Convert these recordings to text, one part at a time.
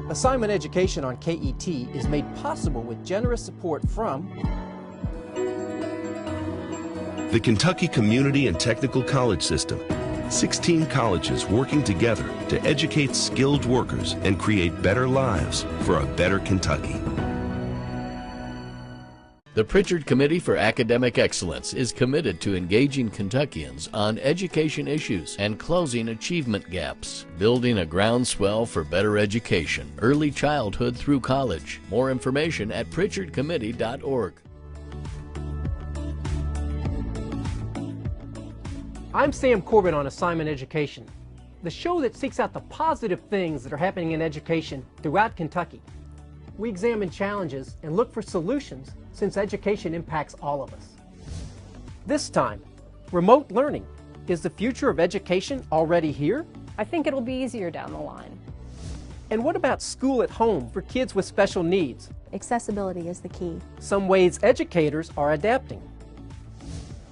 Assignment education on KET is made possible with generous support from the Kentucky Community and Technical College System. 16 colleges working together to educate skilled workers and create better lives for a better Kentucky. The Pritchard Committee for Academic Excellence is committed to engaging Kentuckians on education issues and closing achievement gaps, building a groundswell for better education, early childhood through college. More information at pritchardcommittee.org. I'm Sam Corbett on Assignment Education, the show that seeks out the positive things that are happening in education throughout Kentucky. We examine challenges and look for solutions since education impacts all of us. This time, remote learning. Is the future of education already here? I think it'll be easier down the line. And what about school at home for kids with special needs? Accessibility is the key. Some ways educators are adapting.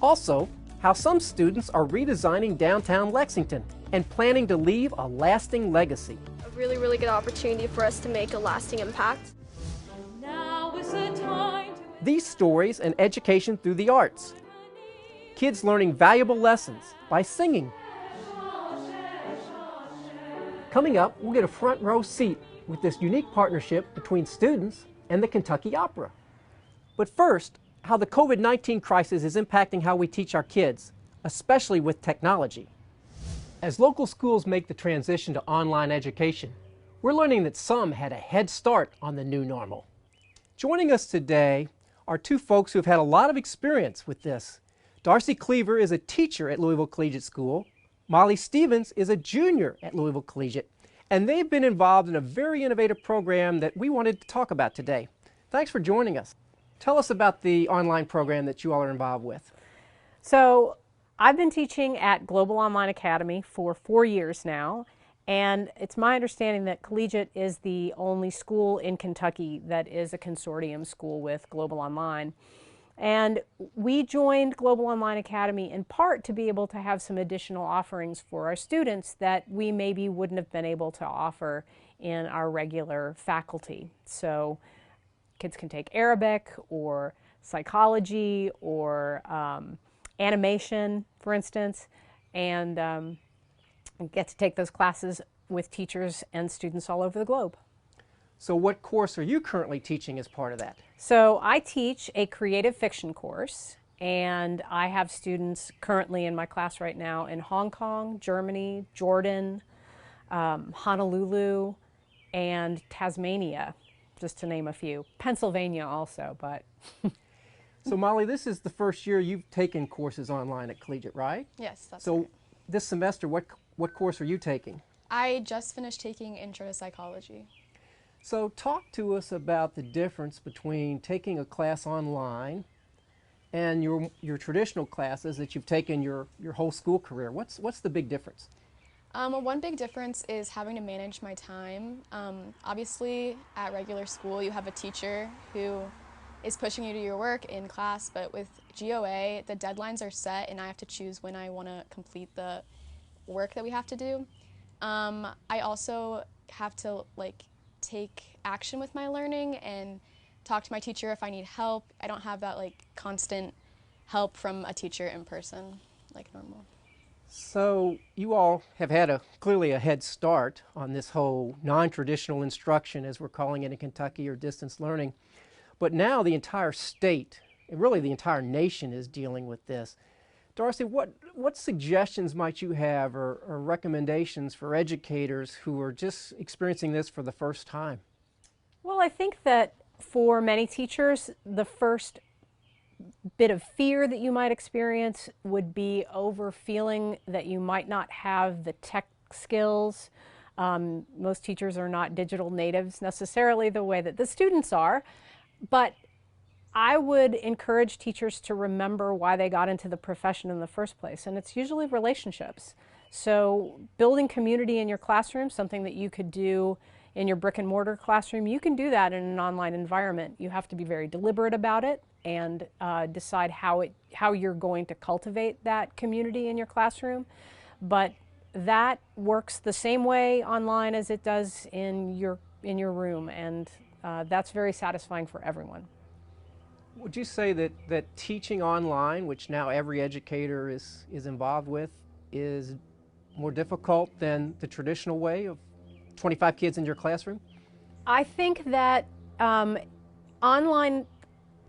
Also, how some students are redesigning downtown Lexington and planning to leave a lasting legacy. A really good opportunity for us to make a lasting impact. These stories and education through the arts. Kids learning valuable lessons by singing. Coming up, we'll get a front row seat with this unique partnership between students and the Kentucky Opera. But first, how the COVID-19 crisis is impacting how we teach our kids, especially with technology. As local schools make the transition to online education, we're learning that some had a head start on the new normal. Joining us today are two folks who've had a lot of experience with this. Darcy Cleaver is a teacher at Louisville Collegiate School. Molly Stevens is a junior at Louisville Collegiate. And they've been involved in a very innovative program that we wanted to talk about today. Thanks for joining us. Tell us about the online program that you all are involved with. So I've been teaching at Global Online Academy for 4 years now. And it's my understanding that Collegiate is the only school in Kentucky that is a consortium school with Global Online. And we joined Global Online Academy in part to be able to have some additional offerings for our students that we maybe wouldn't have been able to offer in our regular faculty. So kids can take Arabic or psychology or animation, for instance, and get to take those classes with teachers and students all over the globe. So what course are you currently teaching as part of that? So I teach a creative fiction course, and I have students currently in my class right now in Hong Kong, Germany, Jordan, Honolulu, and Tasmania, just to name a few. Pennsylvania also, but... So Molly, this is the first year you've taken courses online at Collegiate, right? Yes, that's So right. this semester, what course are you taking? I just finished taking Intro to Psychology. So talk to us about the difference between taking a class online and your traditional classes that you've taken your whole school career. What's the big difference? One big difference is having to manage my time. Obviously, at regular school, you have a teacher who is pushing you to do your work in class, but with GOA, the deadlines are set and I have to choose when I want to complete the work that we have to do. I also have to take action with my learning and talk to my teacher if I need help. I don't have that constant help from a teacher in person like normal. So you all have had clearly a head start on this whole non-traditional instruction, as we're calling it in Kentucky, or distance learning. But now the entire state, and really the entire nation, is dealing with this. Darcy, what suggestions might you have or recommendations for educators who are just experiencing this for the first time? Well, I think that for many teachers, the first bit of fear that you might experience would be over feeling that you might not have the tech skills. Most teachers are not digital natives necessarily the way that the students are, but I would encourage teachers to remember why they got into the profession in the first place, and it's usually relationships. So building community in your classroom, something that you could do in your brick and mortar classroom, you can do that in an online environment. You have to be very deliberate about it and decide how you're going to cultivate that community in your classroom. But that works the same way online as it does in your room, and that's very satisfying for everyone. Would you say that teaching online, which now every educator is involved with, is more difficult than the traditional way of 25 kids in your classroom? I think that online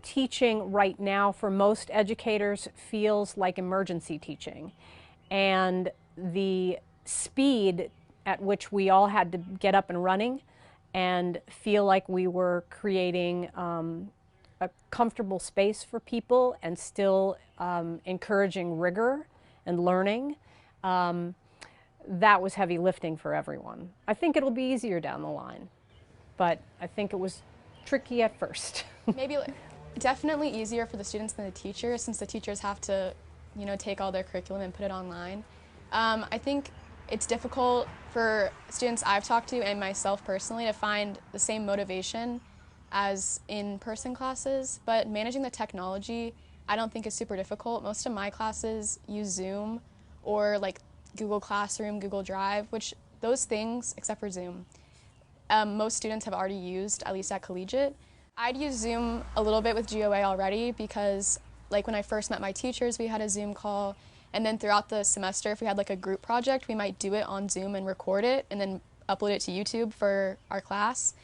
teaching right now for most educators feels like emergency teaching, and the speed at which we all had to get up and running and feel like we were creating a comfortable space for people and still encouraging rigor and learning, that was heavy lifting for everyone. I think it'll be easier down the line, but I think it was tricky at first. Maybe definitely easier for the students than the teachers, since the teachers have to, take all their curriculum and put it online. I think it's difficult for students I've talked to and myself personally to find the same motivation as in-person classes, but managing the technology I don't think is super difficult. Most of my classes use Zoom or like Google Classroom, Google Drive, which those things, except for Zoom, most students have already used, at least at Collegiate. I'd use Zoom a little bit with GOA already because like when I first met my teachers, we had a Zoom call, and then throughout the semester, if we had like a group project, we might do it on Zoom and record it and then upload it to YouTube for our class.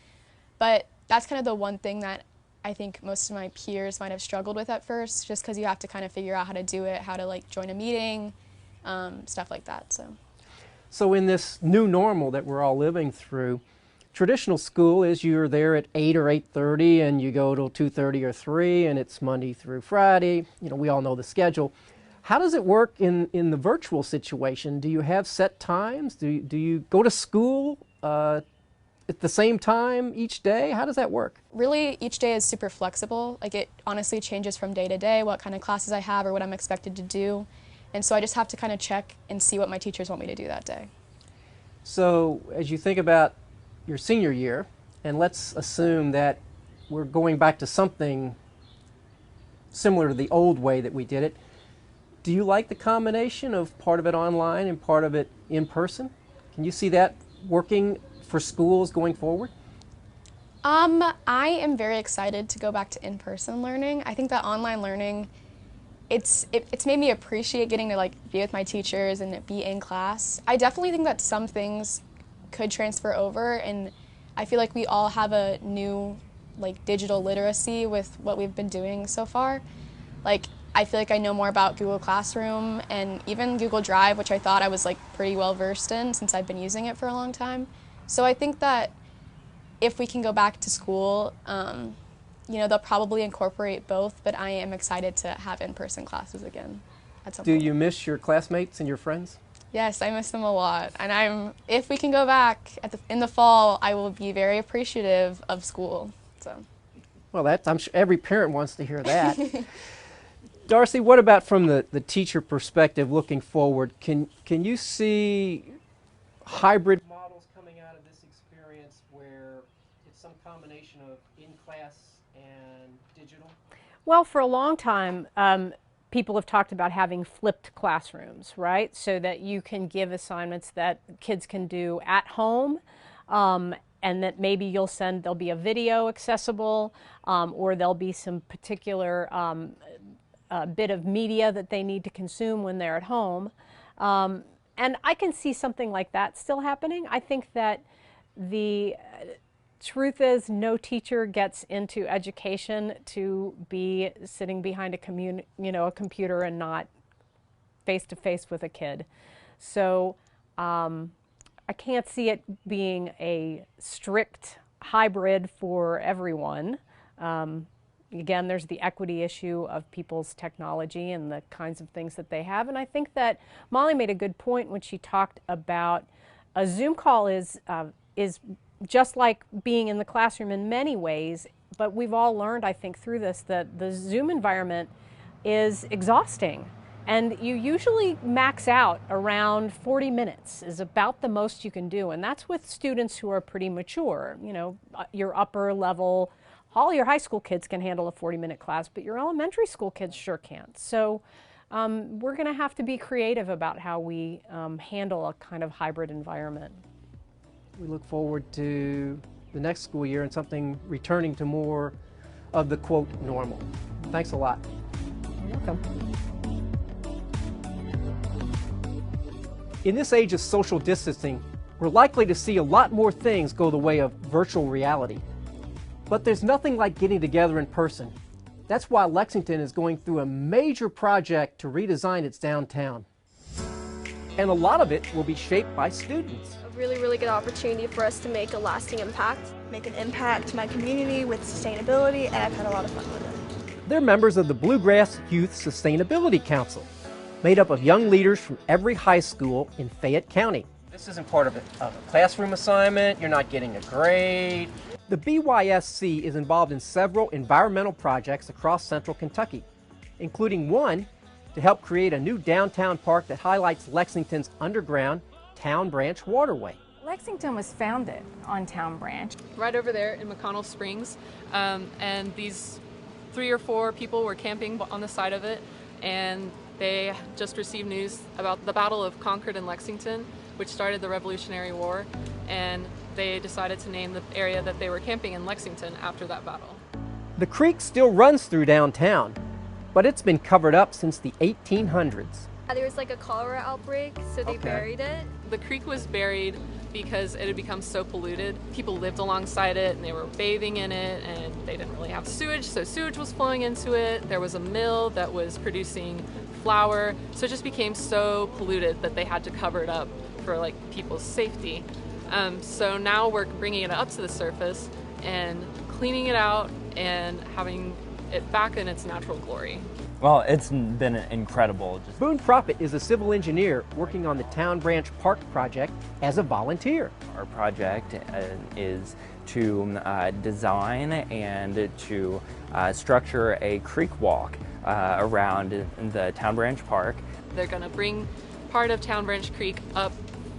But that's kind of the one thing that I think most of my peers might have struggled with at first, just because you have to kind of figure out how to do it, how to like join a meeting, stuff like that. So in this new normal that we're all living through, traditional school is you're there at 8 or 8:30 and you go till 2:30 or 3, and it's Monday through Friday. We all know the schedule. How does it work in the virtual situation? Do you have set times? Do you go to school at the same time each day? How does that work? Really, each day is super flexible. Like it honestly changes from day to day, what kind of classes I have or what I'm expected to do. And so I just have to kind of check and see what my teachers want me to do that day. So as you think about your senior year, and let's assume that we're going back to something similar to the old way that we did it, do you like the combination of part of it online and part of it in person? Can you see that working for schools going forward? I am very excited to go back to in-person learning. I think that online learning, it's made me appreciate getting to like be with my teachers and be in class. I definitely think that some things could transfer over, and I feel like we all have a new like digital literacy with what we've been doing so far. Like I feel like I know more about Google Classroom and even Google Drive, which I thought I was like pretty well versed in since I've been using it for a long time. So I think that if we can go back to school, they'll probably incorporate both, but I am excited to have in-person classes again at some point. Do you miss your classmates and your friends? Yes, I miss them a lot. And if we can go back in the fall, I will be very appreciative of school. So. Well, I'm sure every parent wants to hear that. Darcy, what about from the teacher perspective looking forward? Can you see hybrid models coming out of this experience where it's some combination of in-class and digital? Well, for a long time, people have talked about having flipped classrooms, right? So that you can give assignments that kids can do at home, and that maybe there'll be a video accessible, or there'll be some particular bit of media that they need to consume when they're at home. And I can see something like that still happening. I think that the truth is no teacher gets into education to be sitting behind a computer and not face-to-face with a kid. So I can't see it being a strict hybrid for everyone. Again, there's the equity issue of people's technology and the kinds of things that they have. And I think that Molly made a good point when she talked about a Zoom call is just like being in the classroom in many ways, but we've all learned, I think, through this that the Zoom environment is exhausting. And you usually max out around 40 minutes is about the most you can do. And that's with students who are pretty mature, your upper level. All your high school kids can handle a 40-minute class, but your elementary school kids sure can't. So we're going to have to be creative about how we handle a kind of hybrid environment. We look forward to the next school year and something returning to more of the, quote, normal. Thanks a lot. You're welcome. In this age of social distancing, we're likely to see a lot more things go the way of virtual reality. But there's nothing like getting together in person. That's why Lexington is going through a major project to redesign its downtown. And a lot of it will be shaped by students. A really, really good opportunity for us to make a lasting impact. Make an impact to my community with sustainability, and I've had a lot of fun with it. They're members of the Bluegrass Youth Sustainability Council, made up of young leaders from every high school in Fayette County. This isn't part of a classroom assignment. You're not getting a grade. The BYSC is involved in several environmental projects across central Kentucky, including one to help create a new downtown park that highlights Lexington's underground Town Branch waterway. Lexington was founded on Town Branch. Right over there in McConnell Springs, and these 3 or 4 people were camping on the side of it, and they just received news about the Battle of Concord and Lexington, which started the Revolutionary War, and they decided to name the area that they were camping in Lexington after that battle. The creek still runs through downtown, but it's been covered up since the 1800s. There was like a cholera outbreak, so they buried it. The creek was buried because it had become so polluted. People lived alongside it and they were bathing in it, and they didn't really have sewage, so sewage was flowing into it. There was a mill that was producing flour, so it just became so polluted that they had to cover it up for like people's safety. So now we're bringing it up to the surface and cleaning it out and having it back in its natural glory. Well, it's been incredible. Boone Prophet is a civil engineer working on the Town Branch Park project as a volunteer. Our project is to design and to structure a creek walk around the Town Branch Park. They're going to bring part of Town Branch Creek up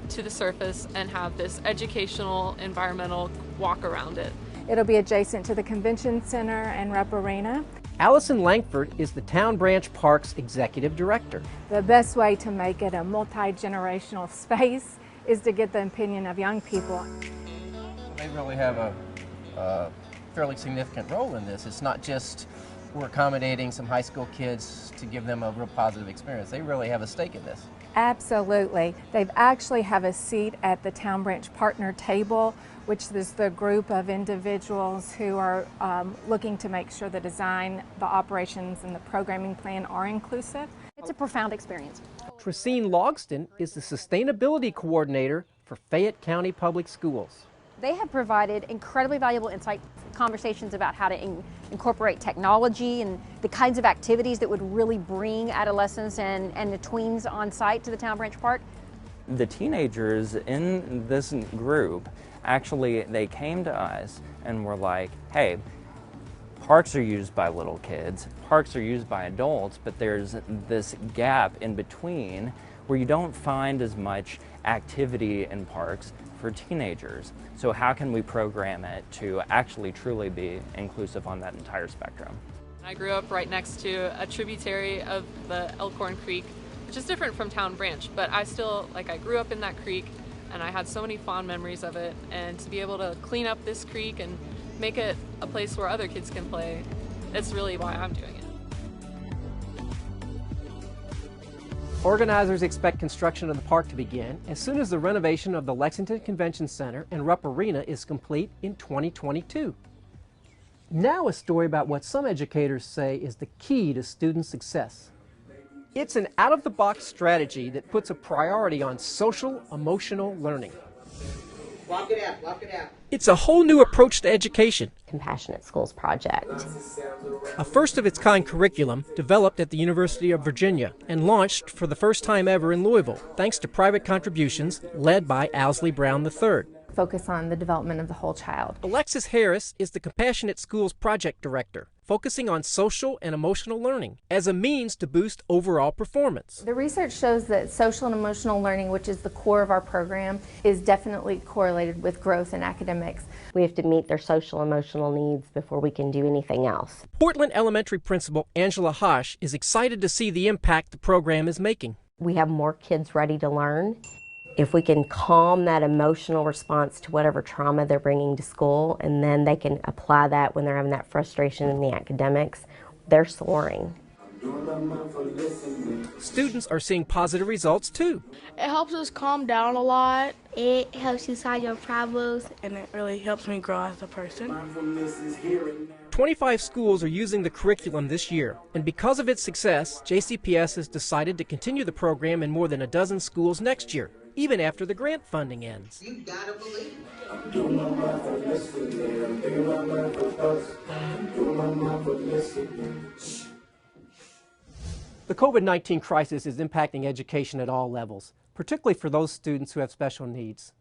to the surface and have this educational, environmental walk around it. It'll be adjacent to the Convention Center and Rep Arena. Allison Langford is the Town Branch Park's executive director. The best way to make it a multi-generational space is to get the opinion of young people. They really have a fairly significant role in this. It's not just we're accommodating some high school kids to give them a real positive experience. They really have a stake in this. Absolutely. They actually have a seat at the Town Branch Partner Table, which is the group of individuals who are looking to make sure the design, the operations, and the programming plan are inclusive. It's a profound experience. Tracine Logston is the Sustainability Coordinator for Fayette County Public Schools. They have provided incredibly valuable insight, conversations about how to incorporate technology and the kinds of activities that would really bring adolescents and the tweens on site to the Town Branch Park. The teenagers in this group, actually, they came to us and were like, hey, parks are used by little kids, parks are used by adults, but there's this gap in between where you don't find as much activity in parks for teenagers. So how can we program it to actually truly be inclusive on that entire spectrum? I grew up right next to a tributary of the Elkhorn Creek, which is different from Town Branch, but I grew up in that creek and I had so many fond memories of it, and to be able to clean up this creek and make it a place where other kids can play, that's really why I'm doing it. Organizers expect construction of the park to begin as soon as the renovation of the Lexington Convention Center and Rupp Arena is complete in 2022. Now a story about what some educators say is the key to student success. It's an out-of-the-box strategy that puts a priority on social, emotional learning. Walk it out, walk it out. It's a whole new approach to education. Compassionate Schools project. A first-of-its-kind curriculum developed at the University of Virginia and launched for the first time ever in Louisville, thanks to private contributions led by Owsley Brown III. focus on the development of the whole child. Alexis Harris is the Compassionate Schools Project Director, focusing on social and emotional learning as a means to boost overall performance. The research shows that social and emotional learning, which is the core of our program, is definitely correlated with growth in academics. We have to meet their social and emotional needs before we can do anything else. Portland Elementary Principal Angela Hosh is excited to see the impact the program is making. We have more kids ready to learn. If we can calm that emotional response to whatever trauma they're bringing to school, and then they can apply that when they're having that frustration in the academics, they're soaring. Students are seeing positive results too. It helps us calm down a lot. It helps you solve your problems, and it really helps me grow as a person. 25 schools are using the curriculum this year, and because of its success, JCPS has decided to continue the program in more than a dozen schools next year, even after the grant funding ends. You gotta believe. The COVID-19 crisis is impacting education at all levels, particularly for those students who have special needs.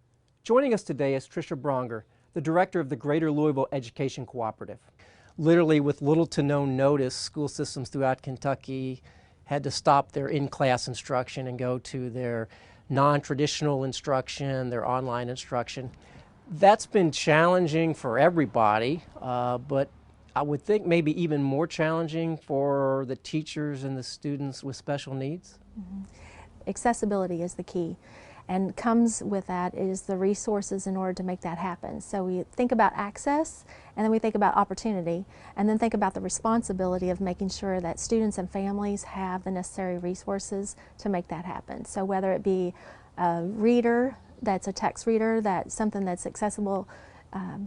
Joining us today is Tricia Bronger, the director of the Greater Louisville Education Cooperative. Literally, with little to no notice, school systems throughout Kentucky had to stop their in-class instruction and go to their non-traditional instruction, their online instruction. That's been challenging for everybody, but I would think maybe even more challenging for the teachers and the students with special needs. Accessibility is the key, and comes with that is the resources in order to make that happen. So we think about access, and then we think about opportunity, and then think about the responsibility of making sure that students and families have the necessary resources to make that happen. So whether it be a reader that's a text reader, that's something that's accessible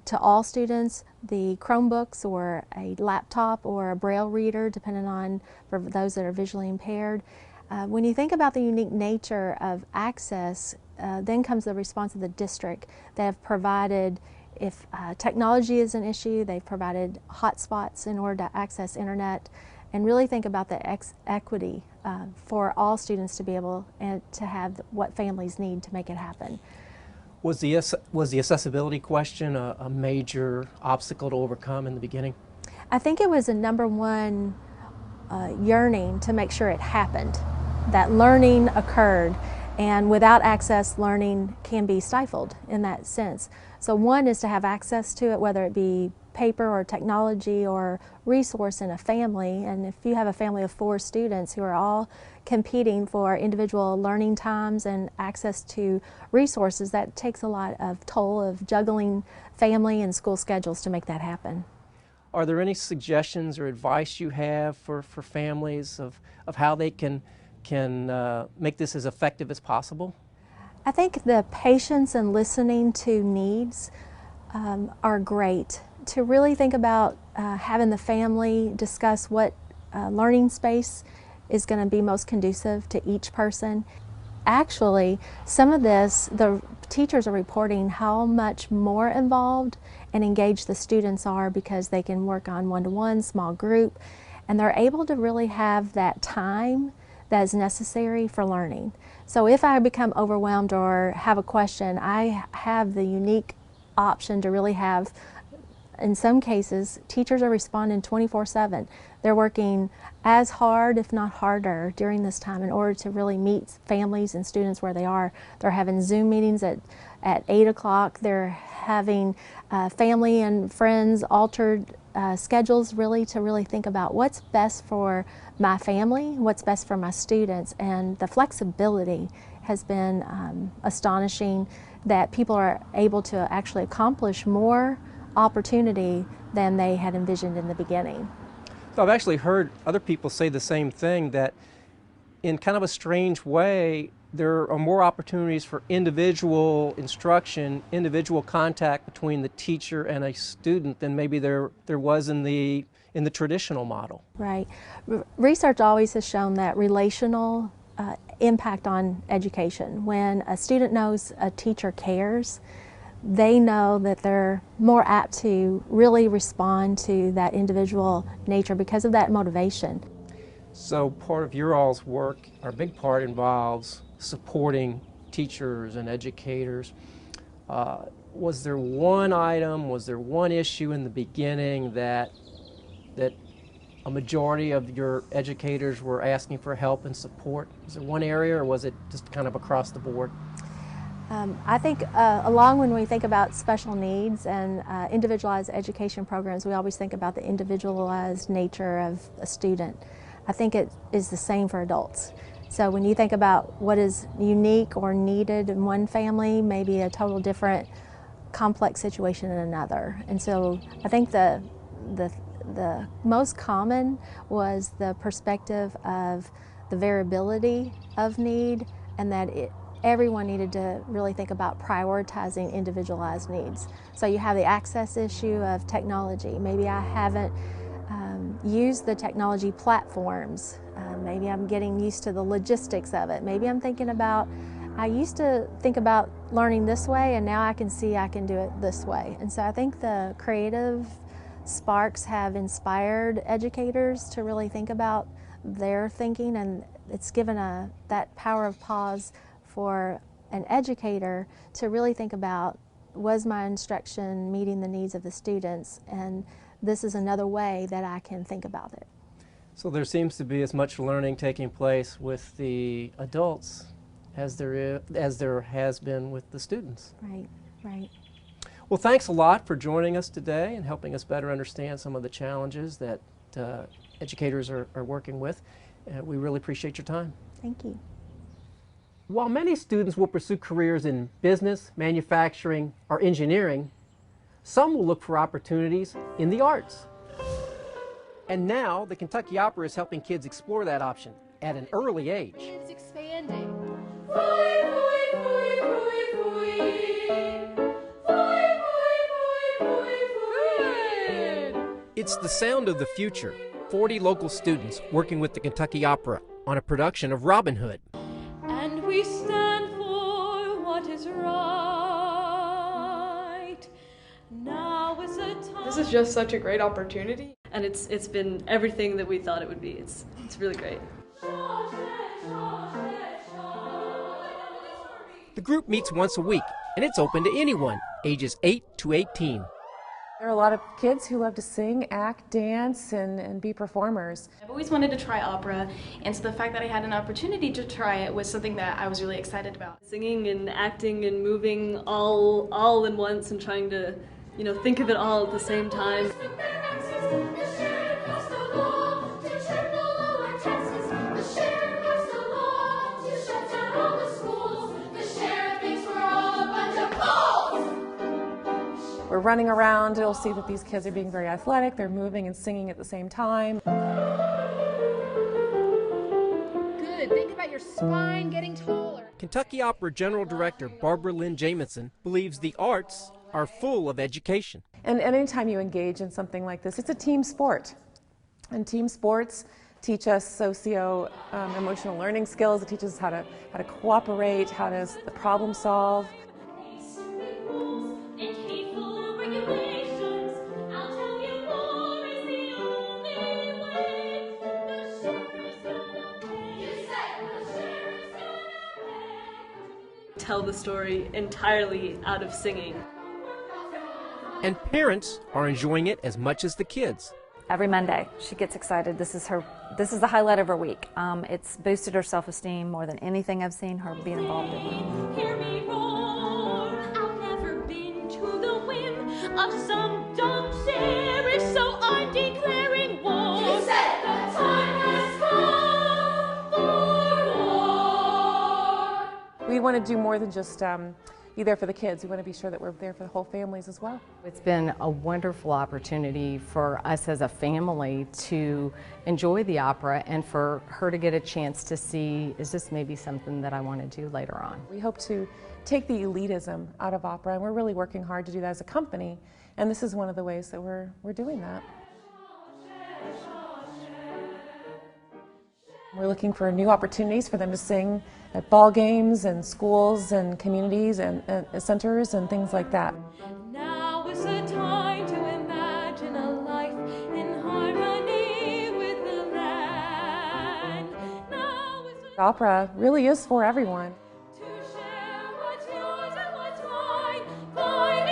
to all students, the Chromebooks or a laptop or a Braille reader, depending on for those that are visually impaired. When you think about the unique nature of access, then comes the response of the district. They have provided, if technology is an issue, they've provided hotspots in order to access internet, and really think about the equity for all students to be able to have what families need to make it happen. Was the accessibility question a major obstacle to overcome in the beginning? I think it was a number one yearning to make sure it happened, that learning occurred, and without access, learning can be stifled in that sense. So one is to have access to it, whether it be paper or technology or resource in a family, and if you have a family of 4 students who are all competing for individual learning times and access to resources, that takes a lot of toll of juggling family and school schedules to make that happen. Are there any suggestions or advice you have for families of how they can make this as effective as possible? I think the patience and listening to needs are great. To really think about having the family discuss what learning space is going to be most conducive to each person. Actually, some of this, the teachers are reporting how much more involved and engaged the students are because they can work on one-to-one, small group, and they're able to really have that time that is necessary for learning. So if I become overwhelmed or have a question, I have the unique option to really have, in some cases, teachers are responding 24/7. They're working as hard, if not harder, during this time in order to really meet families and students where they are. They're having Zoom meetings at 8 o'clock. They're having family and friends altered schedules really to really think about what's best for my family, what's best for my students, and the flexibility has been astonishing that people are able to actually accomplish more opportunity than they had envisioned in the beginning. So I've actually heard other people say the same thing, that in kind of a strange way, there are more opportunities for individual instruction, individual contact between the teacher and a student than maybe there was in the traditional model. Right. Research always has shown that relational impact on education. When a student knows a teacher cares, they know that they're more apt to really respond to that individual nature because of that motivation. So part of your all's work, or a big part, involves supporting teachers and educators. was there one item, was there one issue in the beginning that a majority of your educators were asking for help and support? Was there one area, or was it just kind of across the board? I think along when we think about special needs and individualized education programs, we always think about the individualized nature of a student. I think it is the same for adults. So when you think about what is unique or needed in one family, maybe a total different complex situation in another. And so I think the most common was the perspective of the variability of need, and that everyone needed to really think about prioritizing individualized needs. So you have the access issue of technology. Maybe I haven't used the technology platforms. Maybe I'm getting used to the logistics of it. Maybe I'm thinking about, I used to think about learning this way, and now I can see I can do it this way. And so I think the creative sparks have inspired educators to really think about their thinking, and it's given that power of pause for an educator to really think about, was my instruction meeting the needs of the students, and this is another way that I can think about it. So there seems to be as much learning taking place with the adults as there has been with the students. Right, right. Well, thanks a lot for joining us today and helping us better understand some of the challenges that educators are working with. We really appreciate your time. Thank you. While many students will pursue careers in business, manufacturing, or engineering, some will look for opportunities in the arts. And now the Kentucky Opera is helping kids explore that option at an early age. It's expanding. It's the sound of the future. 40 local students working with the Kentucky Opera on a production of Robin Hood. And we stand for what is right. Now is the time. This is just such a great opportunity, and it's been everything that we thought it would be. It's really great. The group meets once a week, and it's open to anyone, ages 8 to 18. There are a lot of kids who love to sing, act, dance, and be performers. I've always wanted to try opera, and so the fact that I had an opportunity to try it was something that I was really excited about. Singing and acting and moving all in once, and trying to, think of it all at the same time. We're running around, you'll see that these kids are being very athletic, they're moving and singing at the same time. Good, think about your spine getting taller. Kentucky Opera General Director Barbara Lynn Jamison believes the arts are full of education. And anytime you engage in something like this, it's a team sport. And team sports teach us socio-emotional learning skills. It teaches us how to cooperate, how to problem solve. Tell the story entirely out of singing. And parents are enjoying it as much as the kids. Every Monday, she gets excited. This is the highlight of her week. It's boosted her self-esteem more than anything I've seen her be involved in. Hear me roar, I've never been to the whim of some dumb sheriff, so I'm declaring war. You said the time has come for war. We want to do more than just be there for the kids. We want to be sure that we're there for the whole families as well. It's been a wonderful opportunity for us as a family to enjoy the opera, and for her to get a chance to see, is this maybe something that I want to do later on? We hope to take the elitism out of opera, and we're really working hard to do that as a company, and this is one of the ways that we're doing that. We're looking for new opportunities for them to sing at ball games and schools and communities and centers and things like that. Now is the time to imagine a life in harmony with the land. Opera really is for everyone. To share what's yours and what's mine, find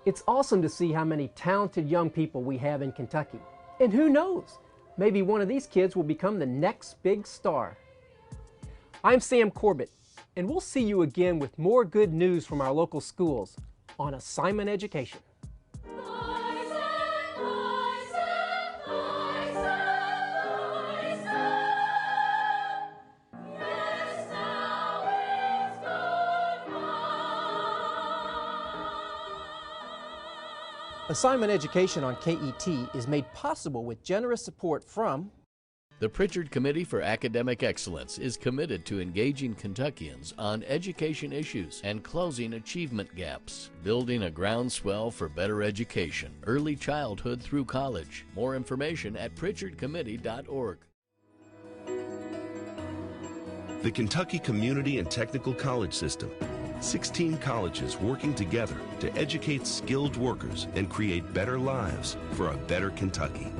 It's awesome to see how many talented young people we have in Kentucky. And who knows, maybe one of these kids will become the next big star. I'm Sam Corbett, and we'll see you again with more good news from our local schools on Assignment Education. Assignment Education on KET is made possible with generous support from the Pritchard Committee for Academic Excellence is committed to engaging Kentuckians on education issues and closing achievement gaps, building a groundswell for better education, early childhood through college. More information at pritchardcommittee.org. The Kentucky Community and Technical College System. 16 colleges working together to educate skilled workers and create better lives for a better Kentucky.